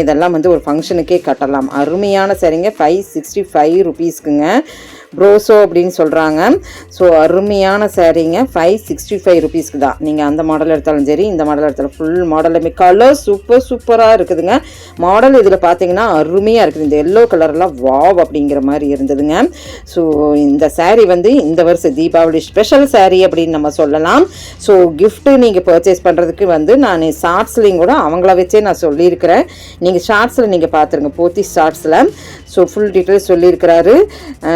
இதெல்லாம் வந்து ஒரு ஃபங்க்ஷனுக்கே கட்டலாம். அருமையான சாரீங்க. 565 ருபீஸ்க்குங்க. ப்ரோசோ அப்படின்னு சொல்கிறாங்க. ஸோ அருமையான சாரீங்க. 565 ருபீஸ்க்கு தான். நீங்கள் அந்த மாடல் எடுத்தாலும் சரி, இந்த மாடல் எடுத்தாலும் ஃபுல் மாடலுமே கலர் சூப்பராக இருக்குதுங்க. மாடல் இதில் பார்த்தீங்கன்னா அருமையாக இருக்குது. இந்த எல்லோ கலர்லாம் வாவ் அப்படிங்கிற மாதிரி இருந்ததுங்க. ஸோ இந்த சாரீ வந்து இந்த வருஷம் தீபாவளி ஸ்பெஷல் சாரீ அப்படின்னு நம்ம சொல்லலாம். ஸோ கிஃப்ட்டு நீங்கள் பர்ச்சேஸ் பண்ணுறதுக்கு வந்து நான் ஷார்ட்ஸ்லையும் கூட அவங்கள வச்சே நான் சொல்லியிருக்கிறேன். நீங்கள் ஷார்ட்ஸில் நீங்கள் பார்த்துருங்க, போத்தி ஷார்ட்ஸில். ஸோ ஃபுல் டீட்டெயில்ஸ் சொல்லியிருக்கிறாரு.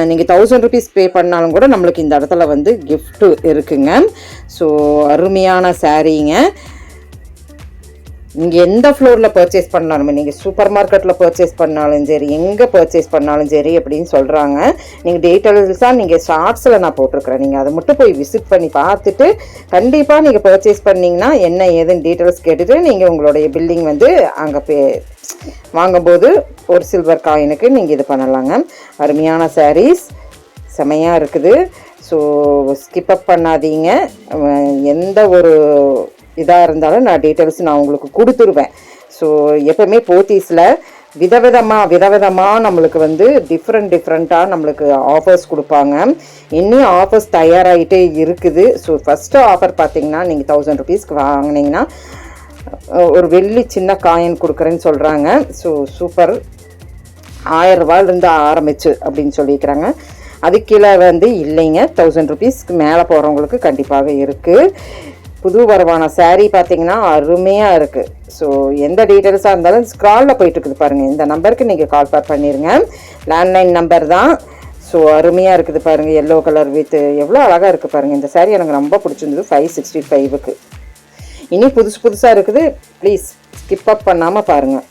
நீங்கள் 1000 ருபீஸ் பே பண்ணாலும் கூட நம்மளுக்கு இந்த இடத்துல வந்து கிஃப்ட்டு இருக்குங்க. ஸோ அருமையான சாரீங்க. நீங்கள் எந்த ஃப்ளோரில் பர்ச்சேஸ் பண்ணாலுமே, நீங்கள் சூப்பர் மார்க்கெட்டில் பர்ச்சேஸ் பண்ணாலும் சரி, எங்கே பர்ச்சேஸ் பண்ணாலும் சரி அப்படின்னு சொல்கிறாங்க. நீங்கள் டீட்டெயில்ஸாக நீங்கள் ஷார்ட்ஸில் நான் போட்டிருக்கிறேன். நீங்கள் அதை மட்டும் போய் விசிட் பண்ணி பார்த்துட்டு கண்டிப்பாக நீங்கள் பர்ச்சேஸ் பண்ணிங்கன்னா என்ன ஏதுன்னு டீட்டெயில்ஸ் கேட்டுட்டு நீங்கள் உங்களுடைய பில்லிங் வந்து அங்கே வாங்கும்போது ஒரு சில்வர் காயினுக்கு நீங்கள் இது பண்ணலாங்க. அருமையான சாரீஸ் செமையாக இருக்குது. ஸோ ஸ்கிப் அப் பண்ணாதீங்க. எந்த ஒரு இதாக இருந்தாலும் நான் டீட்டெயில்ஸ் நான் உங்களுக்கு கொடுத்துருவேன். ஸோ எப்போவுமே போத்தீஸில் விதவிதமாக நம்மளுக்கு வந்து டிஃப்ரெண்ட்டாக நம்மளுக்கு ஆஃபர்ஸ் கொடுப்பாங்க. இன்னும் ஆஃபர்ஸ் தயாராகிட்டே இருக்குது. ஸோ ஃபஸ்ட்டு ஆஃபர் பார்த்திங்கன்னா நீங்கள் 1000 ருபீஸ்க்கு வாங்கினீங்கன்னா ஒரு வெள்ளி சின்ன காயின் கொடுக்குறேன்னு சொல்கிறாங்க. So super. 1000 ரூபாயிலிருந்து ஆரம்பிச்சு அப்படின்னு சொல்லியிருக்கிறாங்க. அது கீழே வந்து இல்லைங்க, 1000 ருபீஸ்க்கு மேலே போகிறவங்களுக்கு கண்டிப்பாக இருக்குது. புது வரவான சாரீ பார்த்திங்கன்னா அருமையாக இருக்குது. ஸோ எந்த டீட்டெயில்ஸாக இருந்தாலும் ஸ்க்ராலில் போயிட்டுருக்குது பாருங்கள். இந்த நம்பருக்கு நீங்கள் கால் பண்ணிடுங்க. லேண்ட்லைன் நம்பர் தான். ஸோ அருமையாக இருக்குது பாருங்கள். எல்லோ கலர் வித் எவ்வளோ அழகாக இருக்குது பாருங்கள். இந்த சாரீ எனக்கு ரொம்ப பிடிச்சிருந்தது. 565க்கு. இனி புதுசாக இருக்குது. ப்ளீஸ் ஸ்கிப் அப் பண்ணாமல் பாருங்கள்.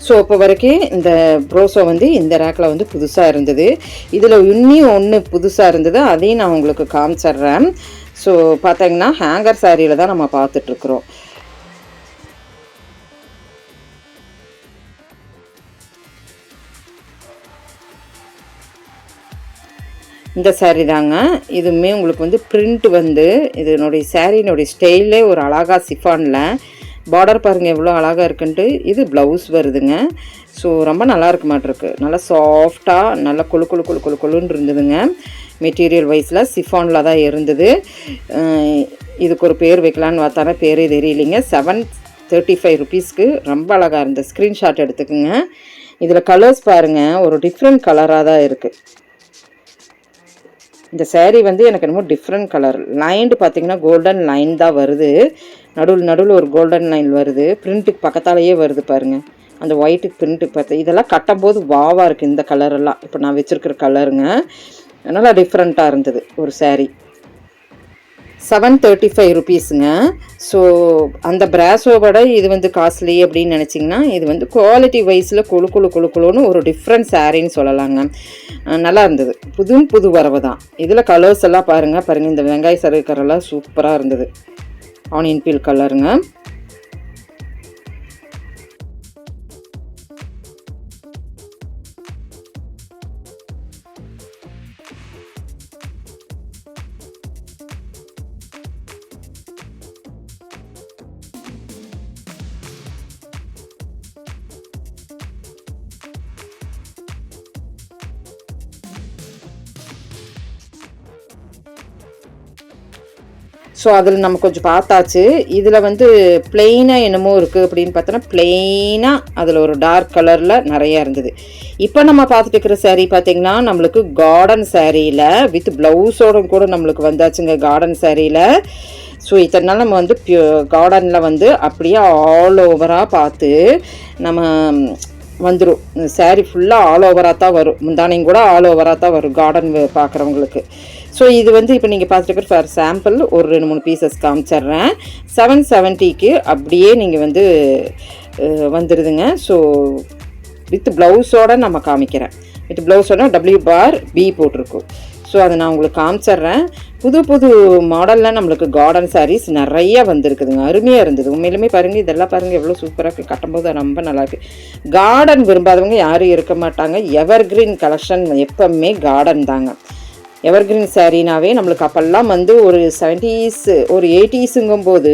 ஸோ இப்போ வரைக்கும் இந்த ப்ரோசோ வந்து இந்த ரேக்கில் வந்து புதுசாக இருந்தது. இதில் இன்னும் ஒன்று புதுசாக இருந்தது, அதையும் நான் உங்களுக்கு காமிச்சிட்றேன். ஸோ பார்த்தீங்கன்னா ஹேங்கர் சாரியில் தான் நம்ம பார்த்துட்ருக்குறோம். இந்த சாரீ தாங்க. இதுவுமே உங்களுக்கு வந்து பிரிண்ட் வந்து இதனுடைய சாரீனுடைய ஸ்டைலே ஒரு அழகா சிஃபானில் பார்டர் பாருங்கள் எவ்வளோ அழகாக இருக்குன்ட்டு. இது ப்ளவுஸ் வருதுங்க. ஸோ ரொம்ப நல்லா இருக்க மாட்டிருக்கு. நல்லா சாஃப்டாக நல்லா கொழுன்னு இருந்ததுங்க. மெட்டீரியல் வைஸில் சிஃபானில் தான் இருந்தது. இதுக்கு ஒரு பேர் வைக்கலான்னு பார்த்தாலும் பேரே தெரியலைங்க. 735 ருபீஸ்க்கு ரொம்ப அழகாக இருந்தது. ஸ்க்ரீன்ஷாட் எடுத்துக்குங்க. இதில் கலர்ஸ் பாருங்கள், ஒரு டிஃப்ரெண்ட் கலராக தான் இருக்குது. இந்த சாரீ வந்து எனக்கு என்னமோ டிஃப்ரெண்ட் கலர் லைன்டு பார்த்திங்கன்னா கோல்டன் லைன் தான் வருது. நடுவில் ஒரு கோல்டன் லைன் வருது. பிரிண்ட்டுக்கு பக்கத்தாலேயே வருது பாருங்கள். அந்த ஒயிட்டுக்கு பிரிண்ட்டுக்கு பார்த்து இதெல்லாம் கட்டும்போது வாவாக இருக்குது. இந்த கலரெல்லாம் இப்போ நான் வச்சுருக்கிற கலருங்க. அதனால் டிஃப்ரெண்ட்டாக இருந்தது ஒரு சாரீ. 735 ருபீஸுங்க. ஸோ அந்த பிராஸோவோட இது வந்து காஸ்ட்லி அப்படின்னு நினச்சிங்கன்னா இது வந்து குவாலிட்டி வைஸில் கொழுன்னு ஒரு டிஃப்ரெண்ட் சாரின்னு சொல்லலாங்க. நல்லா இருந்தது. புது வரவு தான். இதில் கலர்ஸ் எல்லாம் பாருங்கள். இந்த வெங்காய சருகு கலர்லாம் சூப்பராக இருந்தது. ஆனியன் பீல் கலருங்க. ஸோ அதில் நம்ம கொஞ்சம் பார்த்தாச்சு. இதில் வந்து பிளெயினாக என்னமோ இருக்குது அப்படின்னு பார்த்தோன்னா, பிளெயினாக அதில் ஒரு டார்க் கலரில் நிறையா இருந்தது. இப்போ நம்ம பார்த்துட்டு இருக்கிற சாரீ பார்த்திங்கன்னா நம்மளுக்கு கார்டன் சாரியில் வித் ப்ளவுஸோட கூட நம்மளுக்கு வந்தாச்சுங்க கார்டன் சாரியில். ஸோ இத்தனை நாள் நம்ம வந்து கார்டனில் வந்து அப்படியே ஆல் ஓவராக பார்த்து நம்ம வந்துடும். சாரீ ஃபுல்லாக ஆல் ஓவராக தான் வரும், முந்தானையும் கூட ஆல் ஓவராக தான் வரும் கார்டன் பார்க்குறவங்களுக்கு. ஸோ இது வந்து இப்போ நீங்கள் பார்த்துட்டு ஃபார் சாம்பிள் ஒரு 2-3 பீசஸ் காமிச்சிட்றேன். 770க்கு அப்படியே நீங்கள் வந்து வந்துடுதுங்க. ஸோ வித் ப்ளவுஸோடு நம்ம காமிக்கிறேன். வித் ப்ளவுஸோட WB போட்டிருக்கும். ஸோ அதை நான் உங்களுக்கு காமிச்சிட்றேன். புது புது மாடலில் நம்மளுக்கு கார்டன் சாரீஸ் நிறையா வந்திருக்குதுங்க. அருமையாக இருந்தது உண்மையிலுமே. பாருங்கள், இதெல்லாம் பாருங்கள் எவ்வளோ சூப்பராக இருக்குது. கட்டும்போது ரொம்ப நல்லாயிருக்கு. கார்டன் விரும்பாதவங்க யாரும் இருக்க மாட்டாங்க. எவர்கிரீன் கலெக்ஷன் எப்போவுமே கார்டன் தாங்க. எவர்கிரீன் சாரீனாவே நம்மளுக்கு அப்போல்லாம் வந்து ஒரு 70s ஒரு 80s போது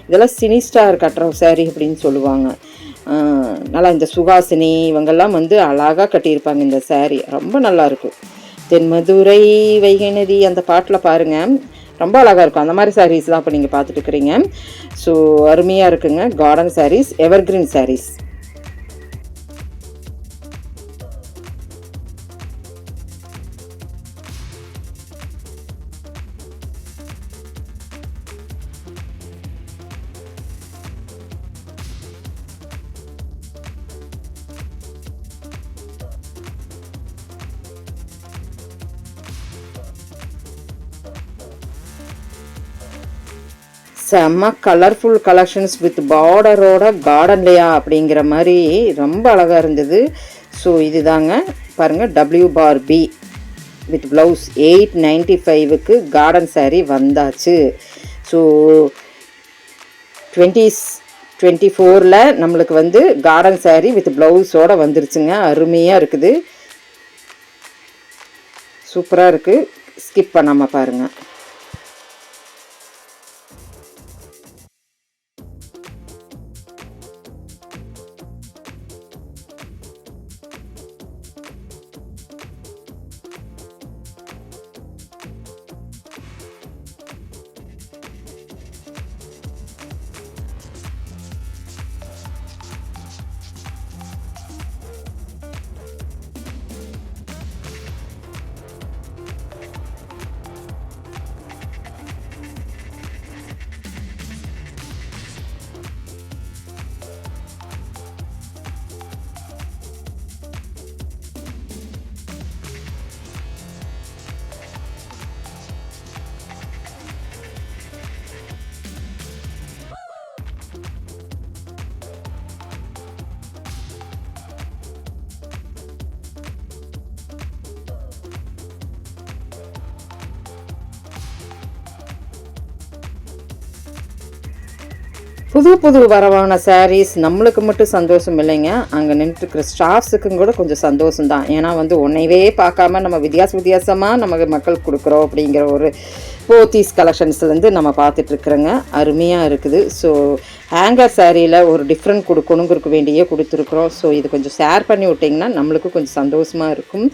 இதெல்லாம் சினி ஸ்டார் கட்டுற சாரீ அப்படின்னு சொல்லுவாங்க. நல்லா இந்த சுஹாசினி இவங்கெல்லாம் வந்து அழகாக கட்டியிருப்பாங்க இந்த சாரீ. ரொம்ப நல்லாயிருக்கும். தென்மதுரை வைகை நதி அந்த பாட்டில் பாருங்கள், ரொம்ப அழகாக இருக்கும். அந்த மாதிரி சாரீஸ் தான் இப்போ நீங்கள் பார்த்துட்டு இருக்கிறீங்க. ஸோ அருமையாக இருக்குங்க கார்டன் சாரீஸ், எவர்கிரீன் சாரீஸ். செம்ம கலர்ஃபுல் கலெக்ஷன்ஸ் வித் பார்டரோட கார்டன்லையா அப்படிங்கிற மாதிரி ரொம்ப அழகாக இருந்தது. ஸோ இதுதாங்க பாருங்கள், WB வித் ப்ளவுஸ் 895க்கு கார்டன் சாரீ வந்தாச்சு. ஸோ 2024 நம்மளுக்கு வந்து கார்டன் சாரீ வித் ப்ளவுஸோடு வந்துருச்சுங்க. அருமையாக இருக்குது, சூப்பராக இருக்குது. ஸ்கிப் பண்ணாமல் பாருங்கள். புது புது வரவான சாரீஸ் நம்மளுக்கு மட்டும் சந்தோஷம் இல்லைங்க, அங்கே நின்றுட்டுருக்கிற ஸ்டாஃப்ஸுக்கும் கூட கொஞ்சம் சந்தோஷம்தான். ஏன்னா வந்து ஒன்றையவே பார்க்காம நம்ம வித்தியாசமாக நமக்கு மக்களுக்கு கொடுக்குறோம் அப்படிங்கிற ஒரு போத்தீஸ் கலெக்ஷன்ஸ்லேருந்து நம்ம பார்த்துட்ருக்குறோங்க. அருமையாக இருக்குது. ஸோ ஹேங்கர் சாரியில் ஒரு டிஃப்ரெண்ட் கொடுக்க வேண்டியே கொடுத்துருக்குறோம். ஸோ இது கொஞ்சம் ஷேர் பண்ணி விட்டிங்கன்னா நம்மளுக்கும் கொஞ்சம் சந்தோஷமாக இருக்கும்.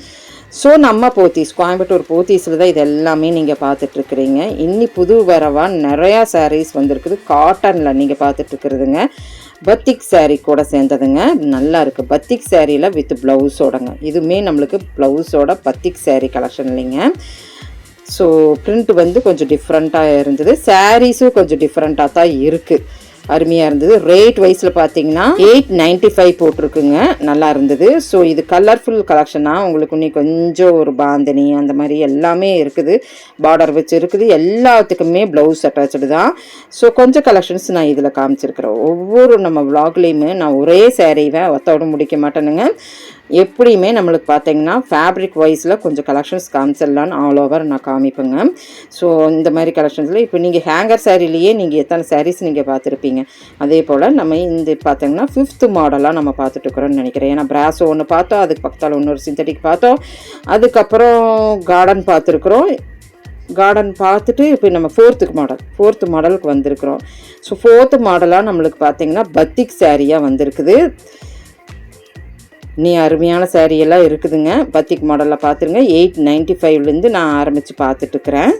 ஸோ நம்ம போத்தீஸ் கோயம்புத்தூர் போத்தீஸில் தான் இது எல்லாமே நீங்கள் பார்த்துட்ருக்குறீங்க. இன்னி புது வரவாக நிறையா சாரீஸ் வந்திருக்குது. காட்டனில் நீங்கள் பார்த்துட்ருக்குறதுங்க பத்திக் சாரீ கூட சேர்ந்ததுங்க. நல்லா இருக்குது. பத்திக் சாரியில் வித் ப்ளவுஸோடங்க. இதுவுமே நம்மளுக்கு ப்ளவுஸோட பத்திக் சாரீ கலெக்ஷன் இல்லைங்க. ஸோ பிரிண்ட் வந்து கொஞ்சம் டிஃப்ரெண்ட்டாக இருந்தது. சாரீஸும் கொஞ்சம் டிஃப்ரெண்ட்டாக தான் இருக்குது. அருமையாக இருந்தது. ரேட் வைஸில் பார்த்தீங்கன்னா 895 போட்டிருக்குங்க. நல்லா இருந்தது. ஸோ இது கலர்ஃபுல் கலெக்ஷனாக உங்களுக்கு இன்னும் கொஞ்சம் ஒரு பாந்தினி அந்த மாதிரி எல்லாமே இருக்குது. பார்டர் வச்சு இருக்குது. எல்லாத்துக்குமே ப்ளவுஸ் அட்டாச்சு தான். ஸோ கொஞ்சம் கலெக்ஷன்ஸ் நான் இதில் காமிச்சிருக்கிறேன். ஒவ்வொரு நம்ம விளாக்லேயுமே நான் ஒரே சாரீவை ஒத்தோடு முடிக்க மாட்டேனுங்க. எப்படியுமே நம்மளுக்கு பார்த்தீங்கன்னா ஃபேப்ரிக் வைஸில் கொஞ்சம் கலெக்ஷன்ஸ் காமிச்சிடலான்னு ஆல் ஓவர் நான் காமிப்பேங்க. ஸோ இந்த மாதிரி கலெக்ஷன்ஸில் இப்போ நீங்கள் ஹேங்கர் சாரிலேயே நீங்கள் எத்தனை சாரீஸ் நீங்கள் பார்த்துருப்பீங்க. அதே போல் நம்ம இந்த பார்த்தீங்கன்னா 5th மாடலாக நம்ம பார்த்துட்டுருக்குறோன்னு நினைக்கிறேன். ஏன்னா பிராஸோ ஒன்று பார்த்தோம், அதுக்கு பக்கத்தால் இன்னொரு சிந்தட்டிக் பார்த்தோம், அதுக்கப்புறம் கார்டன் பார்த்துருக்குறோம். கார்டன் பார்த்துட்டு இப்போ நம்ம 4th மாடலுக்கு வந்திருக்கிறோம். ஸோ 4th மாடலாக நம்மளுக்கு பார்த்தீங்கன்னா பத்திக் சாரியாக வந்திருக்குது. நீ அருமையான சாரியெல்லாம் இருக்குதுங்க. பத்திக் மாடலில் பார்த்துருங்க. 895லேருந்து நான் ஆரம்பித்து பார்த்துட்ருக்குறேன்.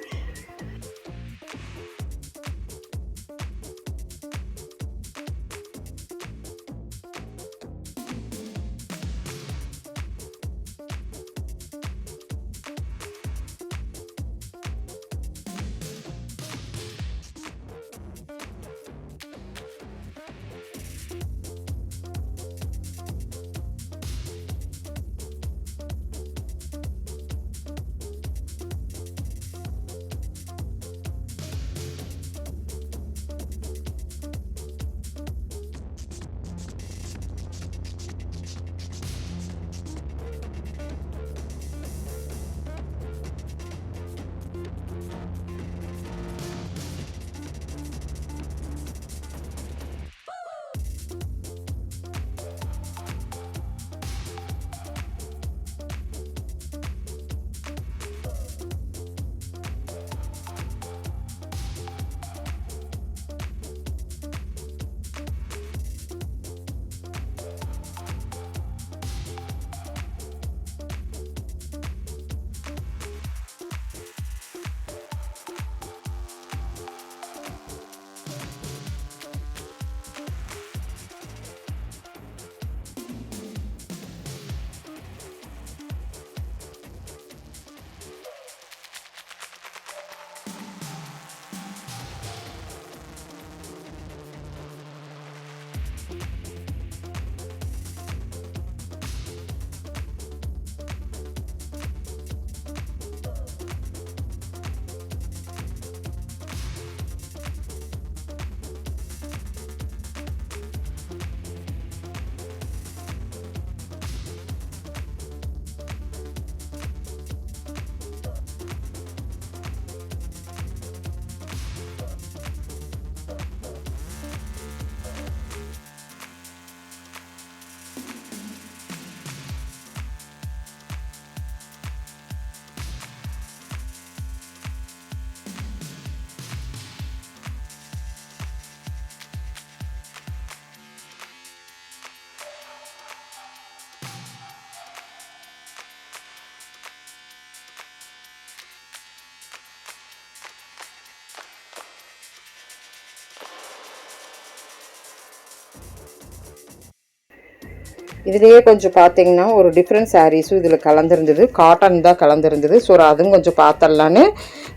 இதுலேயே கொஞ்சம் பார்த்தீங்கன்னா ஒரு டிஃப்ரெண்ட் சாரீஸும் இதில் கலந்துருந்தது, காட்டன் தான் கலந்துருந்தது. ஸோ அதுவும் கொஞ்சம் பார்த்துடலான்னு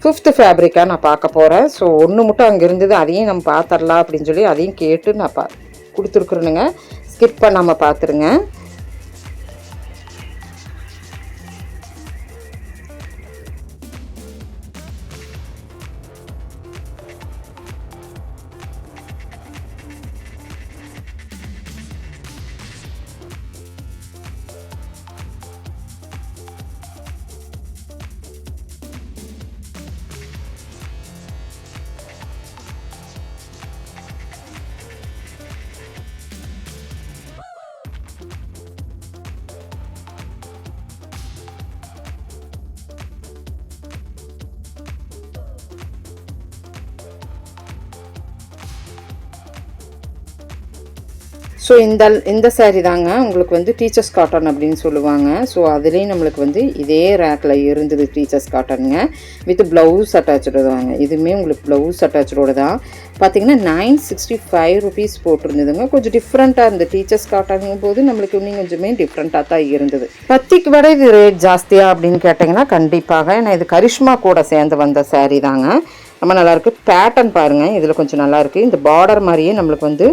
5th ஃபேப்ரிக்காக நான் பார்க்க போகிறேன். ஸோ ஒன்று மட்டும் அங்கே இருந்தது, அதையும் நம்ம பார்த்துடலாம் அப்படின்னு சொல்லி அதையும் கேட்டு நான் கொடுத்துருக்குறேனுங்க. ஸ்கிப் பண்ணாமல் பார்த்துருங்க. ஸோ இந்த சாரீ தாங்க உங்களுக்கு வந்து டீச்சர்ஸ் காட்டன் அப்படின்னு சொல்லுவாங்க. ஸோ அதுலேயும் நம்மளுக்கு வந்து இதே ரேக்கில் இருந்தது டீச்சர்ஸ் காட்டனுங்க, வித் ப்ளவுஸ் அட்டாச்சோட தாங்க. இதுவுமே உங்களுக்கு ப்ளவுஸ் அட்டாச்சோட தான். பார்த்தீங்கன்னா 965 ருபீஸ் போட்டிருந்ததுங்க. கொஞ்சம் டிஃப்ரெண்ட்டாக இருந்தது. டீச்சர்ஸ் காட்டனுங்கும் போது நம்மளுக்கு இன்னும் கொஞ்சமே டிஃப்ரெண்ட்டாக தான் இருந்தது. பத்திக்கு விட இது ரேட் ஜாஸ்தியா அப்படின்னு கேட்டிங்கன்னா கண்டிப்பாக. ஏன்னா இது கரிஷ்மா கூட சேர்ந்து வந்த சாரீ தாங்க. ரொம்ப நல்லாயிருக்கு. பேட்டர்ன் பாருங்கள், இதில் கொஞ்சம் நல்லாயிருக்கு. இந்த பார்டர் மாதிரியே நம்மளுக்கு வந்து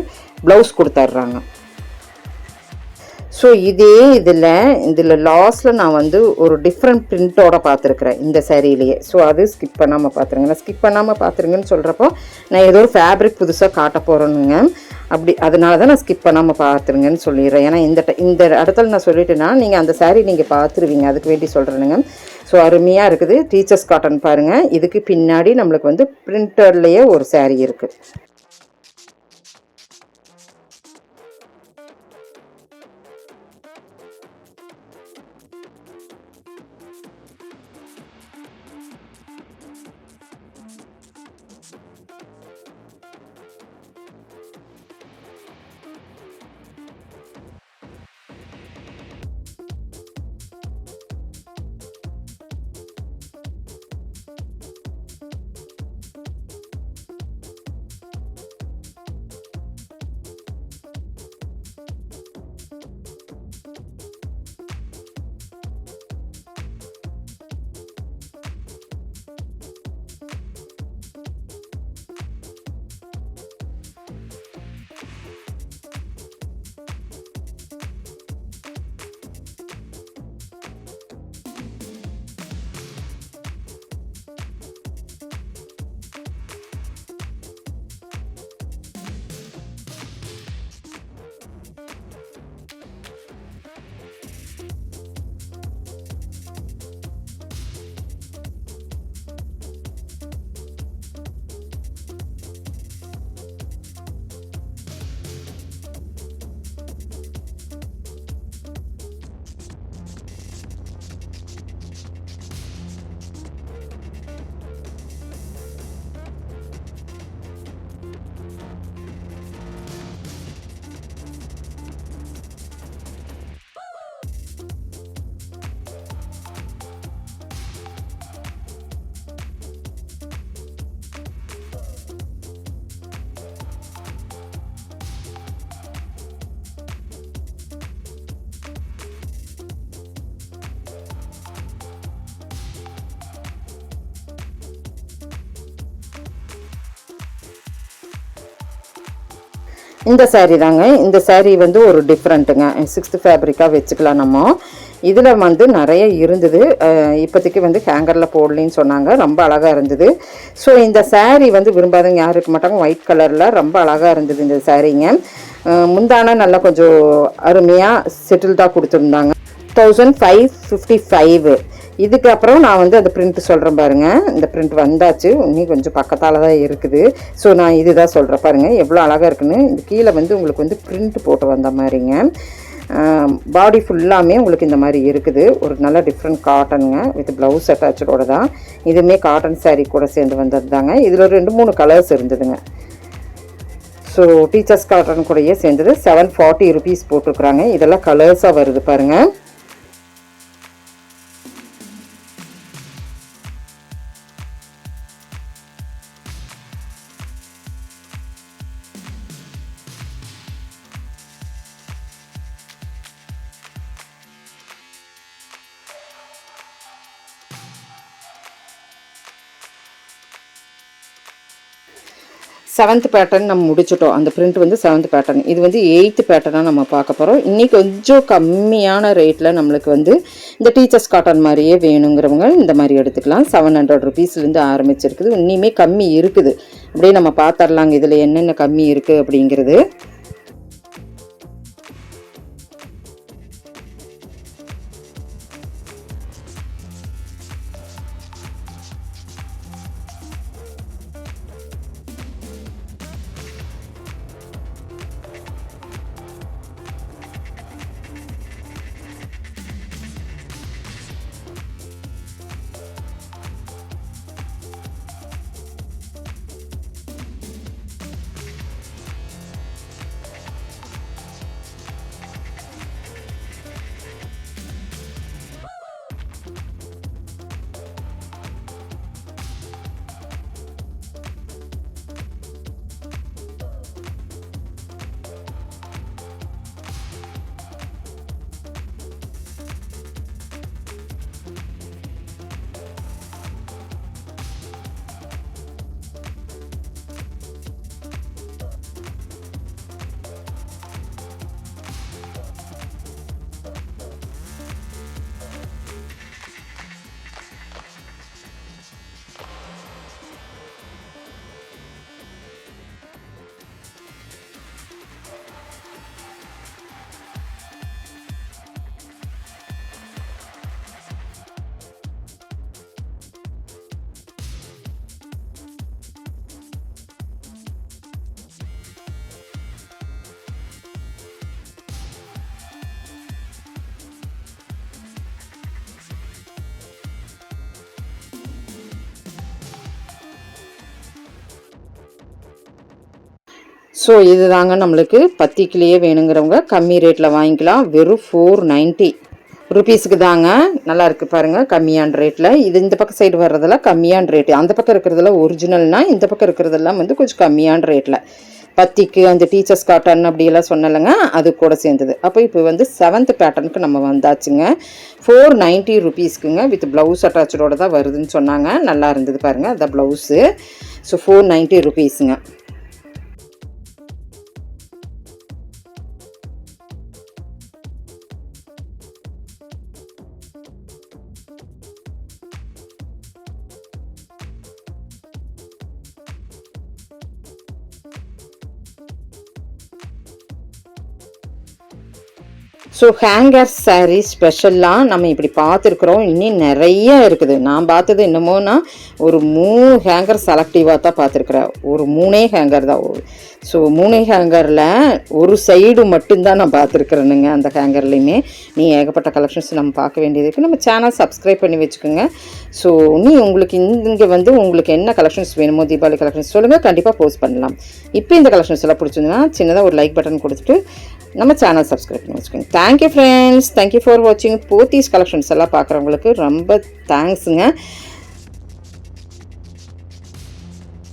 ப்ளவுஸ் கொடுத்துட்றாங்க. ஸோ இதே இதில் லாஸ்ட்டில் நான் வந்து ஒரு டிஃப்ரெண்ட் பிரிண்ட்டோட பார்த்துருக்குறேன் இந்த சேரீலேயே. ஸோ அது ஸ்கிப் பண்ணாமல் பார்த்துருங்க. நான் ஸ்கிப் பண்ணாமல் பார்த்துருங்கன்னு சொல்கிறப்போ நான் ஏதோ ஒரு ஃபேப்ரிக் புதுசாக காட்ட போகிறேனுங்க. அப்படி அதனால தான் நான் ஸ்கிப் பண்ணாமல் பார்த்துருங்கன்னு சொல்லிடுறேன். ஏன்னா இந்த இடத்துல நான் சொல்லிட்டேன்னா நீங்கள் அந்த சாரீ நீங்கள் பார்த்துருவீங்க, அதுக்கு வேண்டி சொல்கிறேனுங்க. ஸோ அருமையாக இருக்குது. டீச்சர்ஸ் காட்டன் பாருங்கள். இதுக்கு பின்னாடி நம்மளுக்கு வந்து பிரிண்டர்லேயே ஒரு சாரீ இருக்குது. இந்த சாரீ தாங்க. இந்த சாரீ வந்து ஒரு டிஃப்ரெண்ட்டுங்க. 6th ஃபேப்ரிக்காக வச்சுக்கலாம் நம்ம. இதில் வந்து நிறைய இருந்தது. இப்போதைக்கு வந்து ஹேங்கரில் போடலின்னு சொன்னாங்க. ரொம்ப அழகாக இருந்தது. ஸோ இந்த சாரீ வந்து விரும்பாதவங்க யாரும் இருக்க மாட்டாங்க. ஒயிட் கலரில் ரொம்ப அழகாக இருந்தது இந்த சாரீங்க. முந்தான நல்லா கொஞ்சம் அருமையாக செட்டில்டாக கொடுத்துருந்தாங்க. 1555. இதுக்கப்புறம் நான் வந்து அந்த பிரிண்ட் சொல்கிறேன் பாருங்கள். இந்த பிரிண்ட் வந்தாச்சு, இன்னும் கொஞ்சம் பக்கத்தால் தான் இருக்குது. ஸோ நான் இதுதான் சொல்கிறேன் பாருங்கள் எவ்வளோ அழகாக இருக்குன்னு. இந்த கீழே வந்து உங்களுக்கு வந்து பிரிண்ட் போட்டு வந்த மாதிரிங்க. பாடி ஃபுல்லாமே உங்களுக்கு இந்த மாதிரி இருக்குது. ஒரு நல்ல டிஃப்ரெண்ட் காட்டனுங்க, வித் ப்ளவுஸ் அட்டாச்சோட தான். இதுவுமே காட்டன் சாரீ கூட சேர்ந்து வந்தது தாங்க. இதில் 2-3 கலர்ஸ் இருந்ததுங்க. ஸோ டீச்சர்ஸ் காட்டன் கூடயே சேர்ந்தது. 740 ருபீஸ் போட்டிருக்குறாங்க. இதெல்லாம் கலர்ஸாக வருது பாருங்கள். 7th பேட்டர்ன் நம்ம முடிச்சிட்டோம். அந்த பிரிண்ட் வந்து 7th பேட்டர்ன். இது வந்து 8th பேட்டர்னாக நம்ம பார்க்க போகிறோம். இன்றைக்கி கொஞ்சம் கம்மியான ரேட்டில் நம்மளுக்கு வந்து இந்த டீச்சர்ஸ் காட்டன் மாதிரியே வேணுங்கிறவங்க இந்த மாதிரி எடுத்துக்கலாம். 700 ருபீஸ்லேருந்து ஆரம்பிச்சிருக்குது. இன்னுமே கம்மி இருக்குது. அப்படியே நம்ம பார்த்துடலாங்க இதில் என்னென்ன கம்மி இருக்குது அப்படிங்கிறது. ஸோ இது தாங்க நம்மளுக்கு பத்திக்கிலேயே வேணுங்கிறவங்க கம்மி ரேட்டில் வாங்கிக்கலாம். வெறும் 490 ருபீஸுக்கு தாங்க. நல்லா இருக்குது பாருங்கள், கம்மியான ரேட்டில். இது இந்த பக்கம் சைடு வர்றதெல்லாம் கம்மியான ரேட்டு. அந்த பக்கம் இருக்கிறதெல்லாம் ஒரிஜினல்னால் இந்த பக்கம் இருக்கிறதெல்லாம் வந்து கொஞ்சம் கம்மியான ரேட்டில். பத்திக்கு அந்த டீச்சர்ஸ் காட்டன் அப்படியெல்லாம் சொன்னலைங்க, அது கூட சேர்ந்தது. அப்போ இப்போ வந்து 7th பேட்டர்னுக்கு நம்ம வந்தாச்சுங்க. 490 ருபீஸ்க்குங்க. வித் ப்ளவுஸ் அட்டாச்சோட தான் வருதுன்னு சொன்னாங்க. நல்லா இருந்தது பாருங்கள், அதான் ப்ளவுஸு. ஸோ 490 ருபீஸுங்க. ஸோ ஹேங்கர் சாரீ ஸ்பெஷலாக நம்ம இப்படி பார்த்துருக்குறோம். இன்னும் நிறைய இருக்குது. நான் பார்த்தது என்னமோனா ஒரு 3 ஹேங்கர் செலக்டிவாக தான் பார்த்துருக்குறேன். ஒரு 3 ஹேங்கர் தான். ஸோ 3 ஹேங்கரில் ஒரு சைடு மட்டும்தான் நான் பார்த்துருக்குறேனுங்க. அந்த ஹேங்கர்லேயுமே நீ ஏகப்பட்ட கலெக்ஷன்ஸ் நம்ம பார்க்க வேண்டியது இருக்குது. நம்ம சேனல் சப்ஸ்கிரைப் பண்ணி வச்சுக்கோங்க. ஸோ நீ உங்களுக்கு இங்கே வந்து உங்களுக்கு என்ன கலெக்ஷன்ஸ் வேணுமோ தீபாவளி கலெக்ஷன்ஸ் சொல்லுங்கள், கண்டிப்பாக போஸ்ட் பண்ணலாம். இப்போ இந்த கலெக்ஷன்ஸ் எல்லாம் பிடிச்சிருந்ததுன்னா சின்னதாக ஒரு லைக் பட்டன் கொடுத்துட்டு நம்ம சேனல் சப்ஸ்கிரைப் பண்ணி வச்சுக்கோங்க. தேங்க்யூ ஃப்ரெண்ட்ஸ், தேங்க்யூ ஃபார் வாட்சிங். போத்தீஸ் கலெக்ஷன்ஸ் எல்லாம் பார்க்குறவங்களுக்கு ரொம்ப தேங்க்ஸுங்க.